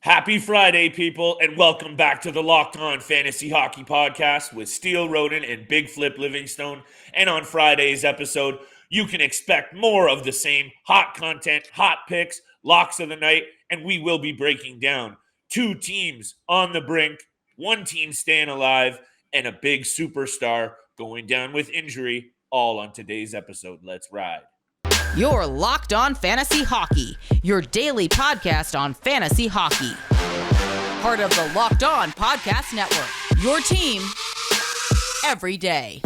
Happy Friday, people, and welcome back to the Locked On Fantasy Hockey Podcast with Steele Roden and Big Flip Livingstone. And on Friday's episode, you can expect more of the same hot content, hot picks, locks of the night, and we will be breaking down two teams on the brink, one team staying alive, and a big superstar going down with injury, all on today's episode. Let's ride. You're Locked On Fantasy Hockey, your daily podcast on fantasy hockey. Part of the Locked On Podcast Network, your team every day.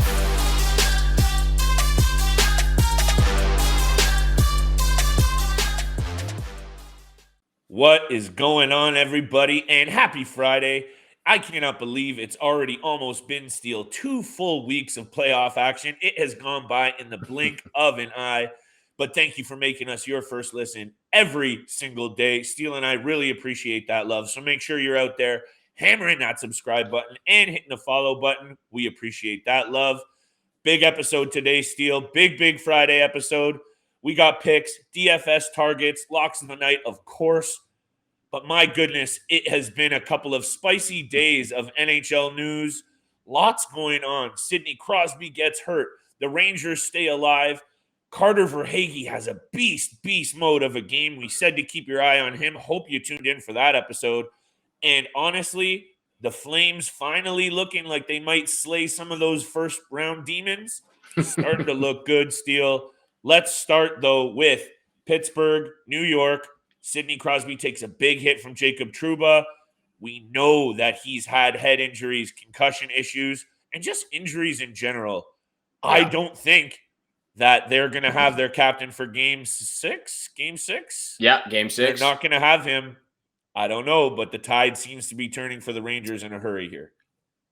What is going on, everybody? And happy Friday. I cannot believe it's already almost been, Steele, 2 full weeks of playoff action. It has gone by in the blink of an eye. But thank you for making us your first listen every single day. Steele and I really appreciate that love. So make sure you're out there hammering that subscribe button and hitting the follow button. We appreciate that love. Big episode today, Steele. Big Friday episode. We got picks, DFS targets, locks of the night, of course. But my goodness, it has been a couple of spicy days of NHL news. Lots going on. Sidney Crosby gets hurt. The Rangers stay alive. Carter Verhaeghe has a beast mode of a game. We said to keep your eye on him. Hope you tuned in for that episode. And honestly, the Flames finally looking like they might slay some of those first-round demons. Starting to look good, Steele. Let's start, though, with Pittsburgh, New York. Sidney Crosby takes a big hit from Jacob Trouba. We know that he's had head injuries, concussion issues, and just injuries in general. Yeah. I don't think that they're going to have their captain for game six. Yeah, game 6. They're not going to have him. I don't know, but the tide seems to be turning for the Rangers in a hurry here.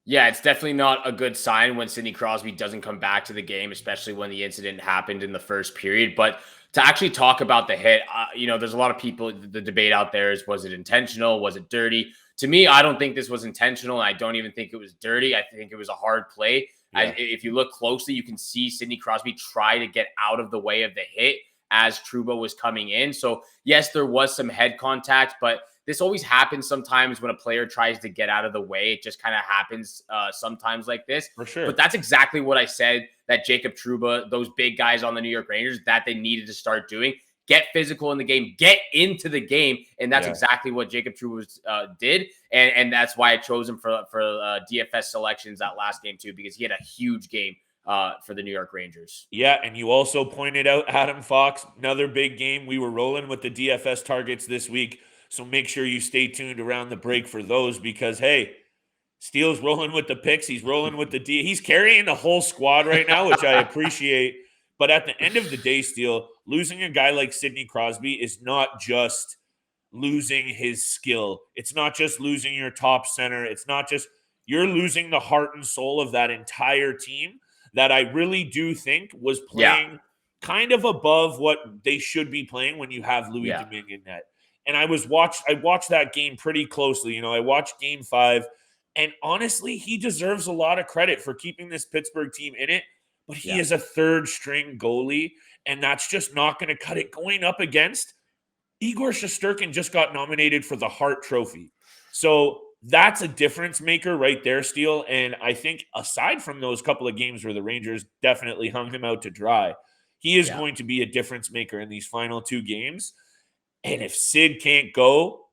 Yeah, it's definitely not a good sign when Sidney Crosby doesn't come back to the game, especially when the incident happened in the first period. But to actually talk about the hit, there's a lot of people, the debate out there is, was it intentional? Was it dirty? To me, I don't think this was intentional. I don't even think it was dirty. I think it was a hard play. Yeah. If you look closely, you can see Sidney Crosby try to get out of the way of the hit as Trouba was coming in. So, yes, there was some head contact, but this always happens sometimes when a player tries to get out of the way. It just kind of happens sometimes like this. For sure. But that's exactly what I said that Jacob Trouba, those big guys on the New York Rangers, that they needed to start doing. Get physical in the game, get into the game. And that's exactly what Jacob Trouba did. And that's why I chose him for DFS selections that last game too, because he had a huge game for the New York Rangers. Yeah, and you also pointed out Adam Fox, another big game. We were rolling with the DFS targets this week, so make sure you stay tuned around the break for those because, hey, Steele's rolling with the picks. He's rolling with the D. He's carrying the whole squad right now, which I appreciate. But at the end of the day, Steele, losing a guy like Sidney Crosby is not just losing his skill. It's not just losing your top center. It's not just – you're losing the heart and soul of that entire team that I really do think was playing kind of above what they should be playing when you have Louis Domingue in net. And I watched that game pretty closely. I watched game 5, and honestly, he deserves a lot of credit for keeping this Pittsburgh team in it. But he is a third-string goalie, and that's just not going to cut it. Going up against Igor Shesterkin just got nominated for the Hart Trophy. So that's a difference maker right there, Steele. And I think aside from those couple of games where the Rangers definitely hung him out to dry, he is going to be a difference maker in these final 2 games. And if Sid can't go,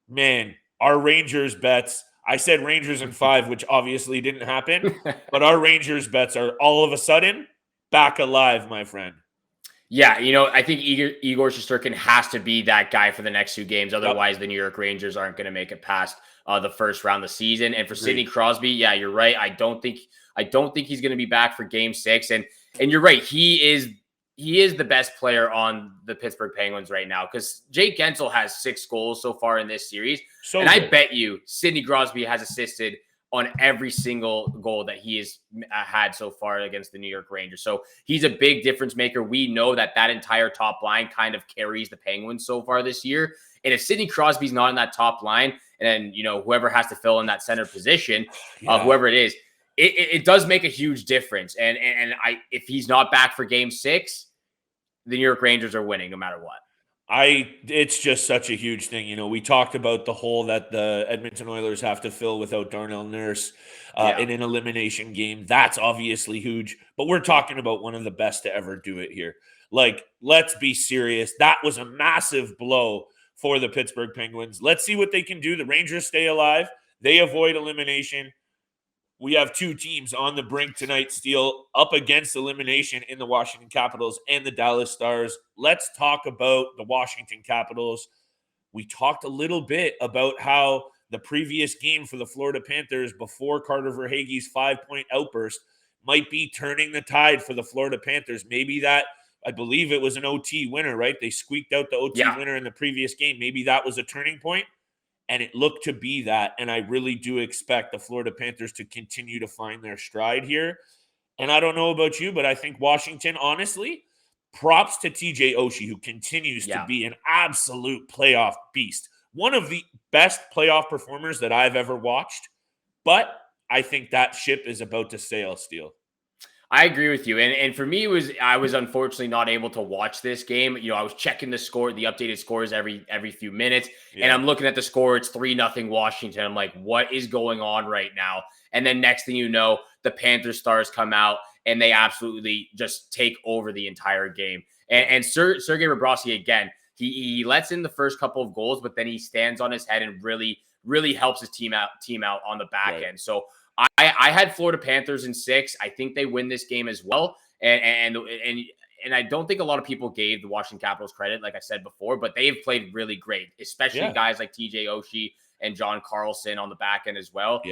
man, our Rangers bets – I said Rangers in 5, which obviously didn't happen, but our Rangers bets are all of a sudden back alive, my friend. Yeah, I think Igor Shesterkin has to be that guy for the next 2 games. Otherwise, the New York Rangers aren't going to make it past the first round of the season. And for Sidney Crosby, you're right. I don't think he's going to be back for game 6. And you're right. He is the best player on the Pittsburgh Penguins right now because Jake Gensel has 6 goals so far in this series. I bet you Sidney Crosby has assisted on every single goal that he has had so far against the New York Rangers. So he's a big difference maker. We know that entire top line kind of carries the Penguins so far this year. And if Sidney Crosby's not in that top line, and whoever has to fill in that center position, whoever it is, it does make a huge difference. And if he's not back for game 6, the New York Rangers are winning no matter what. It's just such a huge thing. We talked about the hole that the Edmonton Oilers have to fill without Darnell Nurse in an elimination game. That's obviously huge, but we're talking about one of the best to ever do it here. Like, let's be serious. That was a massive blow for the Pittsburgh Penguins. Let's see what they can do. The Rangers stay alive. They avoid elimination. We have two teams on the brink tonight, Steele, up against elimination in the Washington Capitals and the Dallas Stars. Let's talk about the Washington Capitals. We talked a little bit about how the previous game for the Florida Panthers before Carter Verhaeghe's 5-point outburst might be turning the tide for the Florida Panthers. Maybe that, I believe it was an OT winner, right? They squeaked out the OT winner in the previous game. Maybe that was a turning point. And it looked to be that. And I really do expect the Florida Panthers to continue to find their stride here. And I don't know about you, but I think Washington, honestly, props to TJ Oshie, who continues to be an absolute playoff beast. One of the best playoff performers that I've ever watched. But I think that ship is about to sail, Steele. I agree with you. And for me, I was unfortunately not able to watch this game. I was checking the updated scores every few minutes. And I'm looking at the score. It's 3-0 Washington. I'm like, what is going on right now? And then next thing you know, the Panthers Stars come out and they absolutely just take over the entire game. And Sergei Bobrovsky, again, he lets in the first couple of goals, but then he stands on his head and really, really helps his team out on the back end. So I had Florida Panthers in 6. I think they win this game as well. And I don't think a lot of people gave the Washington Capitals credit, like I said before, but they've played really great, especially guys like TJ Oshie and John Carlson on the back end as well.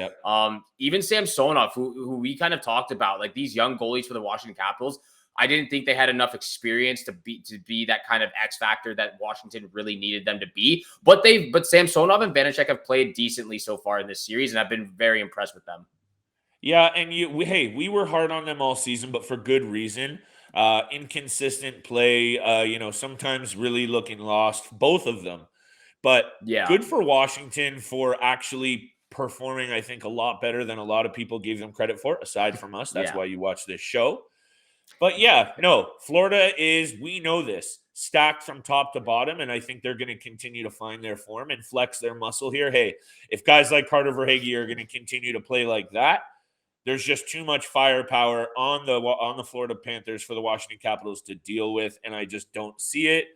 Even Samsonov, who we kind of talked about, like these young goalies for the Washington Capitals. I didn't think they had enough experience to be that kind of X factor that Washington really needed them to be. But Samsonov and Vanacek have played decently so far in this series, and I've been very impressed with them. Yeah, and we were hard on them all season, but for good reason. Inconsistent play, sometimes really looking lost, both of them. But good for Washington for actually performing, I think, a lot better than a lot of people gave them credit for, aside from us. That's why you watch this show. But Florida is, we know this, stacked from top to bottom, and I think they're going to continue to find their form and flex their muscle here. Hey, if guys like Carter Verhaeghe are going to continue to play like that, there's just too much firepower on the Florida Panthers for the Washington Capitals to deal with, and I just don't see it.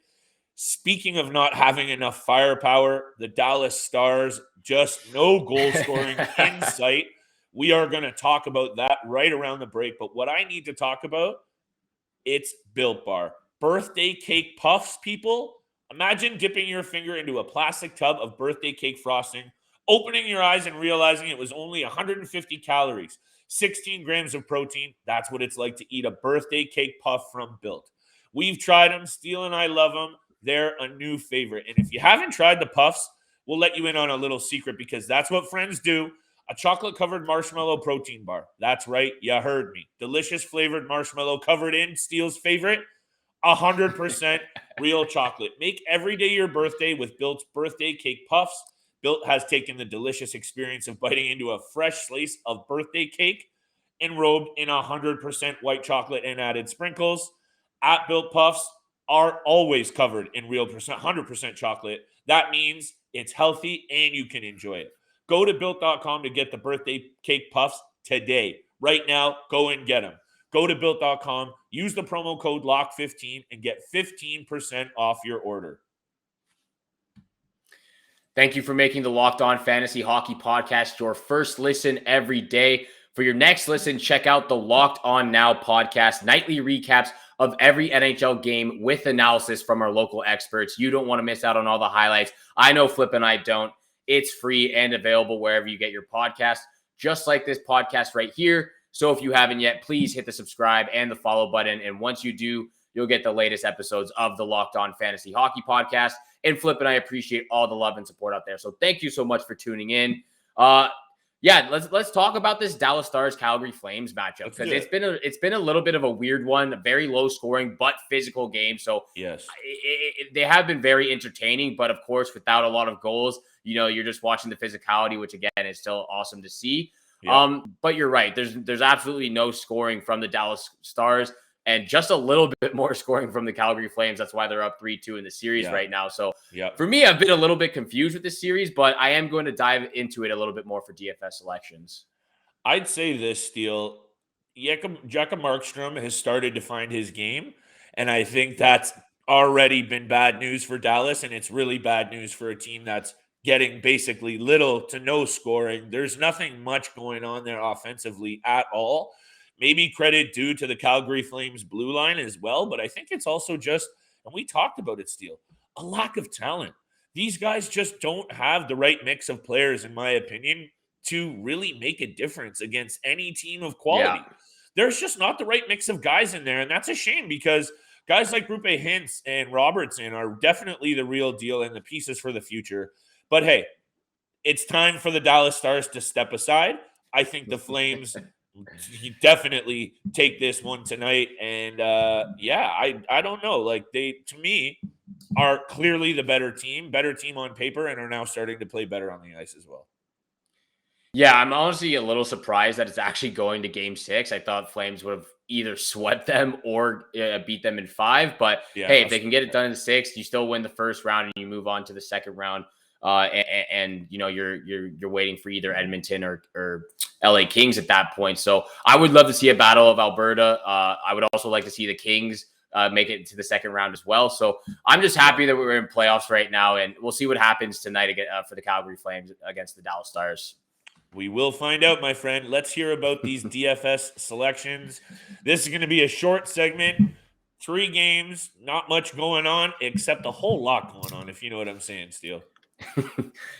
Speaking of not having enough firepower, the Dallas Stars, just no goal scoring in sight. We are going to talk about that right around the break. But what I need to talk about, it's Built Bar. Birthday cake puffs, people. Imagine dipping your finger into a plastic tub of birthday cake frosting, opening your eyes and realizing it was only 150 calories, 16 grams of protein. That's what it's like to eat a birthday cake puff from Built. We've tried them. Steele and I love them. They're a new favorite. And if you haven't tried the puffs, we'll let you in on a little secret because that's what friends do. A chocolate-covered marshmallow protein bar. That's right. You heard me. Delicious flavored marshmallow covered in Steele's favorite, 100% real chocolate. Make every day your birthday with Built's birthday cake puffs. Built has taken the delicious experience of biting into a fresh slice of birthday cake enrobed in 100% white chocolate and added sprinkles. At Built Puffs are always covered in real 100% chocolate. That means it's healthy and you can enjoy it. Go to Built.com to get the birthday cake puffs today. Right now, go and get them. Go to Built.com, use the promo code LOCK15 and get 15% off your order. Thank you for making the Locked On Fantasy Hockey Podcast your first listen every day. For your next listen, check out the Locked On Now podcast, nightly recaps of every NHL game with analysis from our local experts. You don't want to miss out on all the highlights. I know Flip and I don't. It's free and available wherever you get your podcast, just like this podcast right here. So if you haven't yet, please hit the subscribe and the follow button. And once you do, you'll get the latest episodes of the Locked On Fantasy Hockey Podcast. And Flip and I appreciate all the love and support out there. So thank you so much for tuning in. Let's talk about this Dallas Stars Calgary Flames matchup because it's been a little bit of a weird one, a very low scoring but physical game. So yes, they have been very entertaining, but of course without a lot of goals. You're just watching the physicality, which again is still awesome to see. Yeah. But you're right. There's absolutely no scoring from the Dallas Stars. and just a little bit more scoring from the Calgary Flames. That's why they're up 3-2 in the series right now. So for me, I've been a little bit confused with this series, but I am going to dive into it a little bit more for DFS selections. I'd say this, Steele. Jakob Markstrom has started to find his game, and I think that's already been bad news for Dallas, and it's really bad news for a team that's getting basically little to no scoring. There's nothing much going on there offensively at all. Maybe credit due to the Calgary Flames blue line as well, but I think it's also just, and we talked about it, Steele, a lack of talent. These guys just don't have the right mix of players, in my opinion, to really make a difference against any team of quality. There's just not the right mix of guys in there, and that's a shame because guys like Rupe Hintz and Robertson are definitely the real deal and the pieces for the future. But hey, it's time for the Dallas Stars to step aside. I think the Flames definitely take this one tonight. And I don't know. Like, they, to me, are clearly the better team on paper, and are now starting to play better on the ice as well. Yeah, I'm honestly a little surprised that it's actually going to game 6. I thought Flames would have either swept them or beat them in 5. But hey, if they can get it done in 6, you still win the first round and you move on to the second round. And you know, you're waiting for either Edmonton or LA Kings at that point. So I would love to see a battle of Alberta. I would also like to see the Kings make it to the second round as well. So I'm just happy that we're in playoffs right now, and we'll see what happens tonight again for the Calgary Flames against the Dallas Stars. We will find out, my friend. Let's hear about these DFS selections. This is going to be a short segment. 3 games, not much going on, except a whole lot going on, if you know what I'm saying, Steele.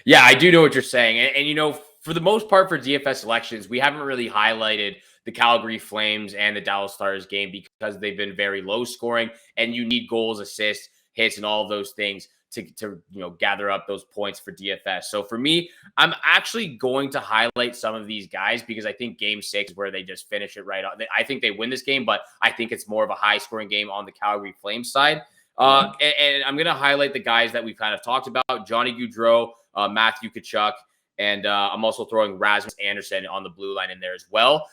Yeah, I do know what you're saying. And, you know, for the most part for DFS selections, we haven't really highlighted the Calgary Flames and the Dallas Stars game because they've been very low scoring, and you need goals, assists, hits, and all of those things to gather up those points for DFS. So for me, I'm actually going to highlight some of these guys because I think game 6 is where they just finish it right on. I think they win this game, but I think it's more of a high scoring game on the Calgary Flames side. And I'm going to highlight the guys that we've kind of talked about: Johnny Gaudreau, Matthew Tkachuk, and I'm also throwing Rasmus Andersson on the blue line in there as well.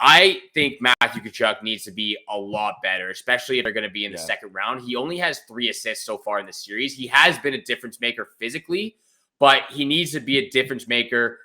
I think Matthew Tkachuk needs to be a lot better, especially if they're going to be in the second round. He only has 3 assists so far in the series. He has been a difference maker physically, but he needs to be a difference maker,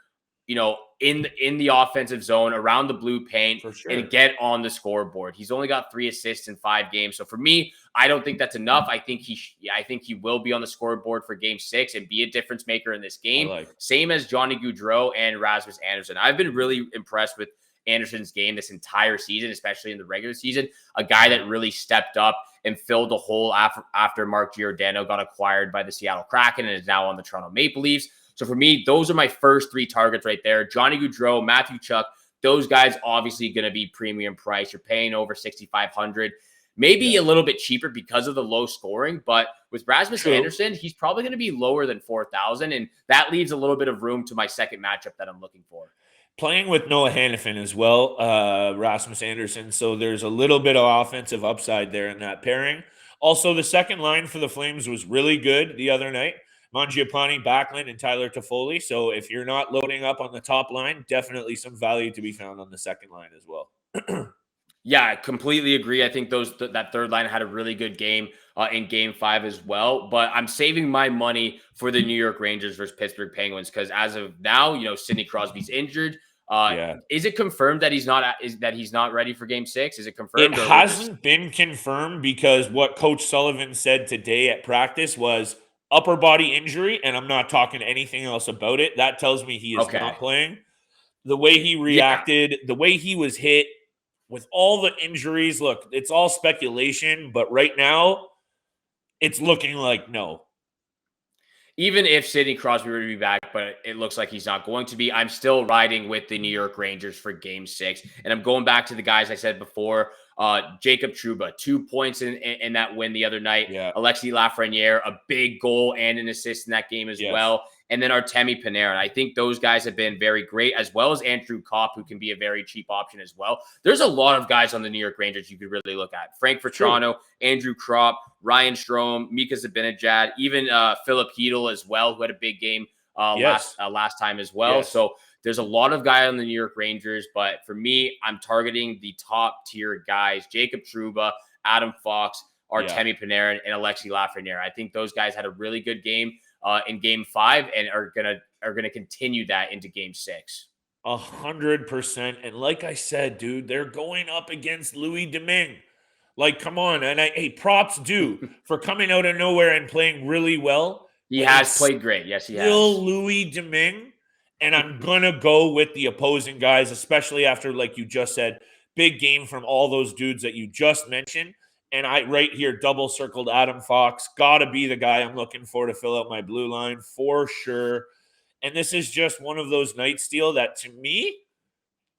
you know, in the offensive zone around the blue paint and get on the scoreboard. He's only got 3 assists in 5 games. So for me, I don't think that's enough. I think he will be on the scoreboard for game 6 and be a difference maker in this game. Same as Johnny Gaudreau and Rasmus Andersson. I've been really impressed with Anderson's game this entire season, especially in the regular season. A guy that really stepped up and filled the hole after Mark Giordano got acquired by the Seattle Kraken and is now on the Toronto Maple Leafs. So for me, those are my first 3 targets right there. Johnny Gaudreau, Matthew Tkachuk, those guys obviously going to be premium price. You're paying over $6,500, maybe a little bit cheaper because of the low scoring. But with Rasmus Andersson, he's probably going to be lower than 4,000, and that leaves a little bit of room to my second matchup that I'm looking for. Playing with Noah Hanifin as well, Rasmus Andersson. So there's a little bit of offensive upside there in that pairing. Also, the second line for the Flames was really good the other night. Mangiapane, Backlund, and Tyler Toffoli. So if you're not loading up on the top line, definitely some value to be found on the second line as well. Yeah, I completely agree. I think that third line had a really good game in game 5 as well. But I'm saving my money for the New York Rangers versus Pittsburgh Penguins because as of now, you know, Sidney Crosby's injured. Is it confirmed that he's not ready for game 6? Is it confirmed? It hasn't been confirmed because what Coach Sullivan said today at practice was upper body injury, and I'm not talking anything else about it. That tells me he is not playing. The way he reacted, the way he was hit, with all the injuries, look, it's all speculation, but right now it's looking like no. Even if Sidney Crosby were to be back, but it looks like he's not going to be, I'm still riding with the New York Rangers for game 6. And I'm going back to the guys I said before. Jacob Trouba, 2 points in that win the other night. Alexis Lafreniere, a big goal and an assist in that game as well. And then Artemi Panarin. I think those guys have been very great, as well as Andrew Kopp, who can be a very cheap option as well. There's a lot of guys on the New York Rangers you could really look at. Frank Vetrano, Andrew Kropp, Ryan Strome, Mika Zibanejad, even Philip Hedl as well, who had a big game last time as well. So There's a lot of guys on the New York Rangers, but for me, I'm targeting the top tier guys: Jacob Trouba, Adam Fox, Artemi Panarin, and Alexi Lafreniere. I think those guys had a really good game in Game 5 and are gonna continue that into Game 6. 100%. And like I said, dude, they're going up against Louis Domingue. Like, come on. And hey, props due for coming out of nowhere and playing really well. He has played great. Yes, he has. Still Louis Domingue. And I'm going to go with the opposing guys, especially after, like you just said, big game from all those dudes that you just mentioned. And I right here double circled Adam Fox. Got to be the guy I'm looking for to fill out my blue line for sure. And this is just one of those nights, Steele, that to me,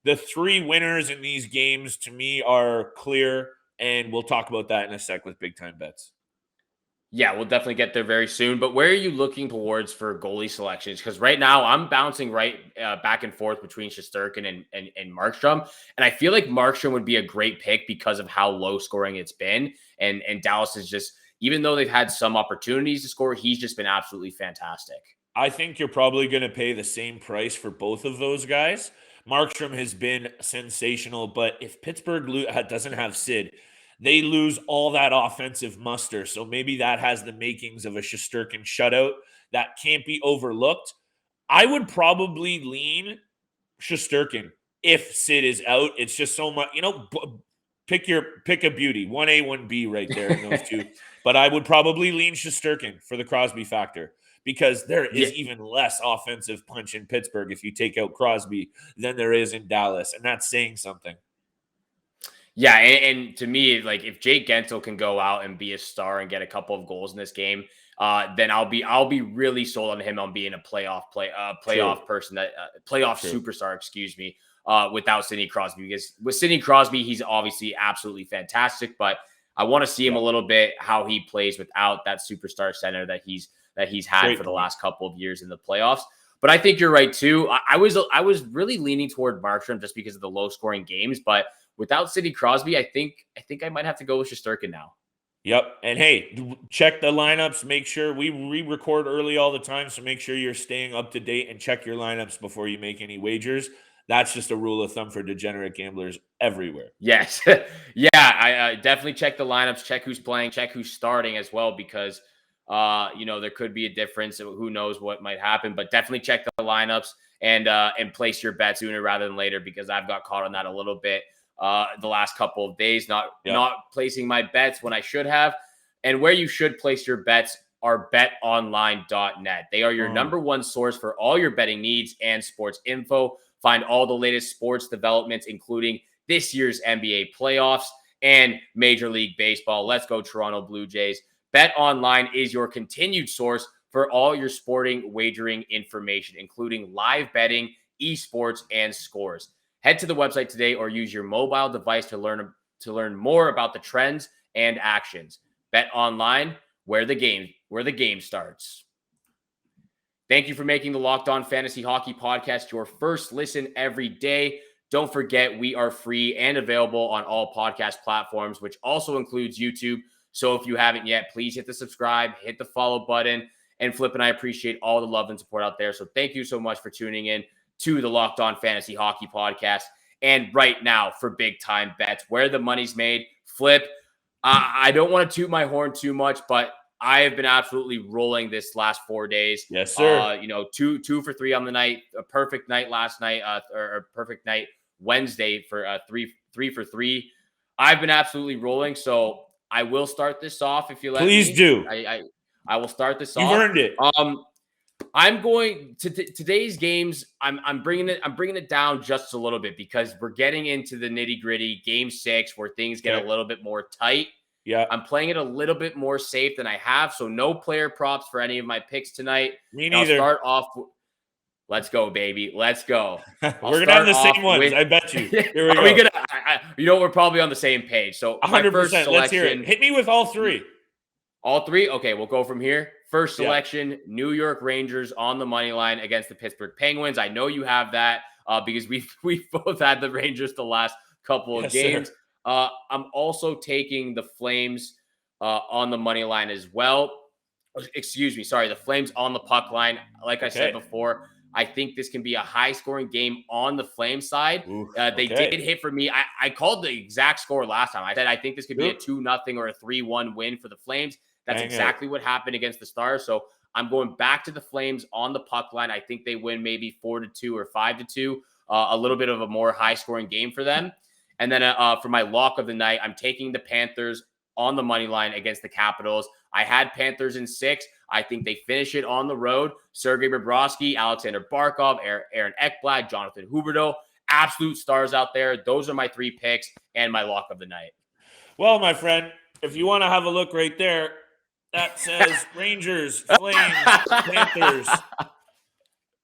the 3 winners in these games to me are clear. And we'll talk about that in a sec with big time bets. Yeah, we'll definitely get there very soon. But where are you looking towards for goalie selections? Because right now I'm bouncing back and forth between Shesterkin and Markstrom. And I feel like Markstrom would be a great pick because of how low scoring it's been. And Dallas is just, even though they've had some opportunities to score, he's just been absolutely fantastic. I think you're probably going to pay the same price for both of those guys. Markstrom has been sensational, but if Pittsburgh doesn't have Sid, they lose all that offensive muster. So maybe that has the makings of a Shesterkin shutout that can't be overlooked. I would probably lean Shesterkin if Sid is out. It's just so much, pick a beauty, 1A, 1B right there in those two. But I would probably lean Shesterkin for the Crosby factor because there is even less offensive punch in Pittsburgh if you take out Crosby than there is in Dallas. And that's saying something. Yeah, and to me, like if Jake Gensel can go out and be a star and get a couple of goals in this game, then I'll be really sold on him on being a playoff person, that playoff superstar, excuse me, without Sidney Crosby. Because with Sidney Crosby, he's obviously absolutely fantastic, but I want to see him a little bit how he plays without that superstar center that he's had for the last couple of years in the playoffs. But I think you're right too. I was really leaning toward Markstrom just because of the low scoring games, but without Sidney Crosby, I think I might have to go with Shesterkin now. Yep. And hey, check the lineups. Make sure we record early all the time, so make sure you're staying up to date and check your lineups before you make any wagers. That's just a rule of thumb for degenerate gamblers everywhere. Yes. Yeah, I definitely check the lineups, check who's playing, check who's starting as well, because there could be a difference. Who knows what might happen, but definitely check the lineups and place your bets sooner rather than later, because I've got caught on that a little bit the last couple of days, not placing my bets when I should have. And where you should place your bets are betonline.net. They are your number one source for all your betting needs and sports info. Find all the latest sports developments, including this year's NBA playoffs and Major League Baseball. Let's go Toronto Blue Jays. BetOnline is your continued source for all your sporting wagering information, including live betting, esports, and scores. Head to the website today or use your mobile device to learn more about the trends and actions. BetOnline, where the game starts. Thank you for making the Locked On Fantasy Hockey Podcast your first listen every day. Don't forget, we are free and available on all podcast platforms, which also includes YouTube. So if you haven't yet, please hit the subscribe, hit the follow button, and Flip and I appreciate all the love and support out there. So thank you so much for tuning in to the Locked On Fantasy Hockey Podcast. And right now, for big time bets, where the money's made, Flip, I don't want to toot my horn too much, but I have been absolutely rolling this last 4 days. Yes, sir. 2 for 3 on the night, a perfect night last night, or a perfect night Wednesday for 3 for 3. I've been absolutely rolling, so I will start this off if you let me. Please do. I will start this off. You've earned it. I'm going to today's games. I'm bringing it down just a little bit because we're getting into the nitty gritty. Game 6 where things get a little bit more tight. Yeah, I'm playing it a little bit more safe than I have. So no player props for any of my picks tonight. Me neither. I'll start off. Let's go, baby. Let's go. We're gonna have the same ones. I bet you. Here we go. Are we gonna? We're probably on the same page. So 100%. Let's hear it. Hit me with all 3. All 3? Okay, we'll go from here. First selection, New York Rangers on the money line against the Pittsburgh Penguins. I know you have that because we've both had the Rangers the last couple of games. Sir. I'm also taking the Flames on the money line as well. Excuse me. Sorry, the Flames on the puck line. Like I said before, I think this can be a high-scoring game on the Flames side. Ooh, They okay. did hit for me. I called the exact score last time. I said I think this could be a 2-0 or a 3-1 win for the Flames. That's exactly what happened against the Stars. So I'm going back to the Flames on the puck line. I think they win maybe 4-2 or 5-2. A little bit of a more high-scoring game for them. And then for my lock of the night, I'm taking the Panthers on the money line against the Capitals. I had Panthers in 6. I think they finish it on the road. Sergei Bobrovsky, Alexander Barkov, Aaron Ekblad, Jonathan Huberdeau, absolute stars out there. Those are my 3 picks and my lock of the night. Well, my friend, if you want to have a look right there, that says Rangers, Flames, Panthers.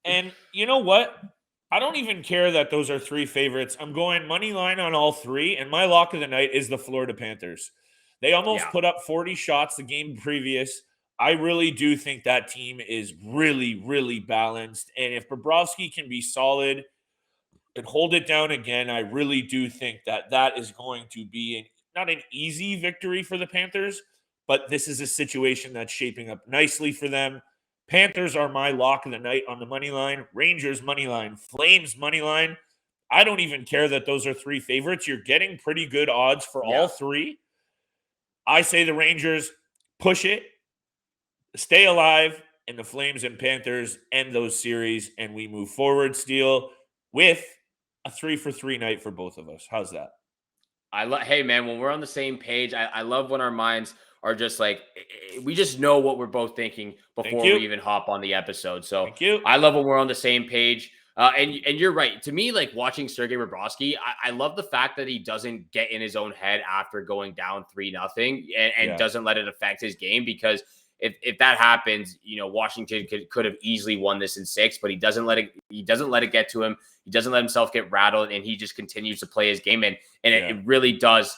And you know what? I don't even care that those are 3 favorites. I'm going money line on all 3, and my lock of the night is the Florida Panthers. They almost put up 40 shots the game previous. I really do think that team is really, really balanced. And if Bobrovsky can be solid and hold it down again, I really do think that that is going to be not an easy victory for the Panthers, but this is a situation that's shaping up nicely for them. Panthers are my lock of the night on the money line. Rangers money line. Flames money line. I don't even care that those are 3 favorites. You're getting pretty good odds for all 3. I say the Rangers push it, stay alive, and the Flames and Panthers end those series, and we move forward, Steele, with a 3-for-3 night for both of us. How's that? Hey, man, when we're on the same page, I love when our minds are just like, we just know what we're both thinking before we even hop on the episode. So I love when we're on the same page. And you're right. To me, like watching Sergei Bobrovsky, I love the fact that he doesn't get in his own head after going down 3-0 and doesn't let it affect his game, because if that happens, Washington could have easily won this in 6, but he doesn't let it get to him. He doesn't let himself get rattled, and he just continues to play his game. And it really does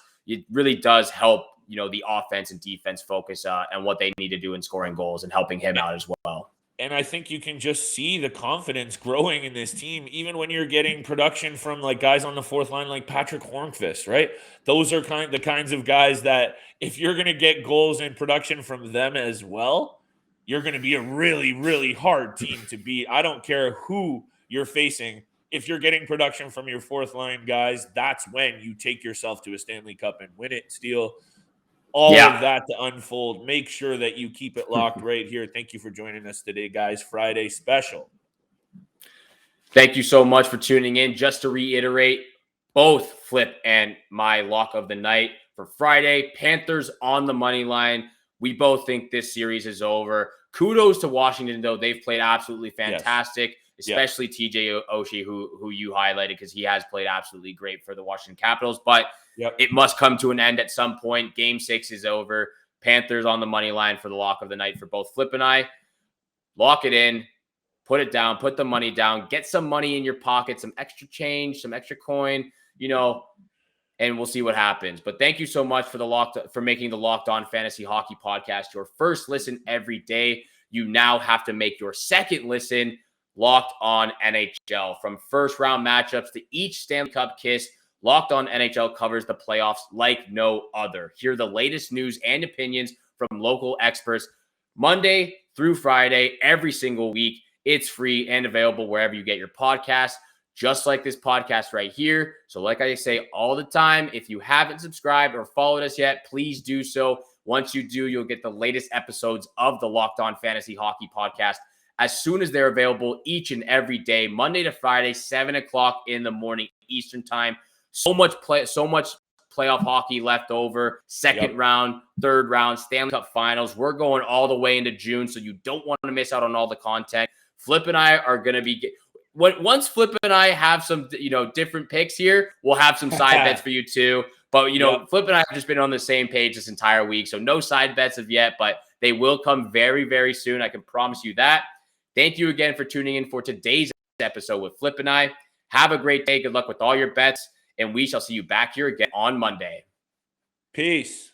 help, the offense and defense focus on what they need to do in scoring goals and helping him out as well. And I think you can just see the confidence growing in this team, even when you're getting production from like guys on the 4th line, like Patrick Hornqvist, right? Those are the kinds of guys that if you're going to get goals and production from them as well, you're going to be a really, really hard team to beat. I don't care who you're facing. If you're getting production from your 4th line guys, that's when you take yourself to a Stanley Cup and win it, Steele. All of that to unfold. Make sure that you keep it locked right here. Thank you for joining us today, guys. Friday special. Thank you so much for tuning in. Just to reiterate, both Flip and my lock of the night for Friday, Panthers on the money line. We both think this series is over. Kudos to Washington, though. They've played absolutely fantastic, especially TJ Oshie, who you highlighted, because he has played absolutely great for the Washington Capitals. But it must come to an end at some point. Game 6 is over. Panthers on the money line for the lock of the night for both Flip and I. Lock it in. Put it down. Put the money down. Get some money in your pocket, some extra change, some extra coin, and we'll see what happens. But thank you so much for making the Locked On Fantasy Hockey Podcast your first listen every day. You now have to make your second listen Locked On NHL. From first round matchups to each Stanley Cup kiss, Locked On NHL covers the playoffs like no other. Hear the latest news and opinions from local experts Monday through Friday, every single week. It's free and available wherever you get your podcasts, just like this podcast right here. So like I say all the time, if you haven't subscribed or followed us yet, please do so. Once you do, you'll get the latest episodes of the Locked On Fantasy Hockey Podcast as soon as they're available each and every day, Monday to Friday, 7 o'clock in the morning Eastern time. So much playoff hockey left over. Second round, third round, Stanley Cup Finals. We're going all the way into June, so you don't want to miss out on all the content. Flip and I are going to be once Flip and I have some different picks here, we'll have some side bets for you too. But Flip and I have just been on the same page this entire week, so no side bets of yet, but they will come very, very soon. I can promise you that. Thank you again for tuning in for today's episode with Flip and I. Have a great day. Good luck with all your bets. And we shall see you back here again on Monday. Peace.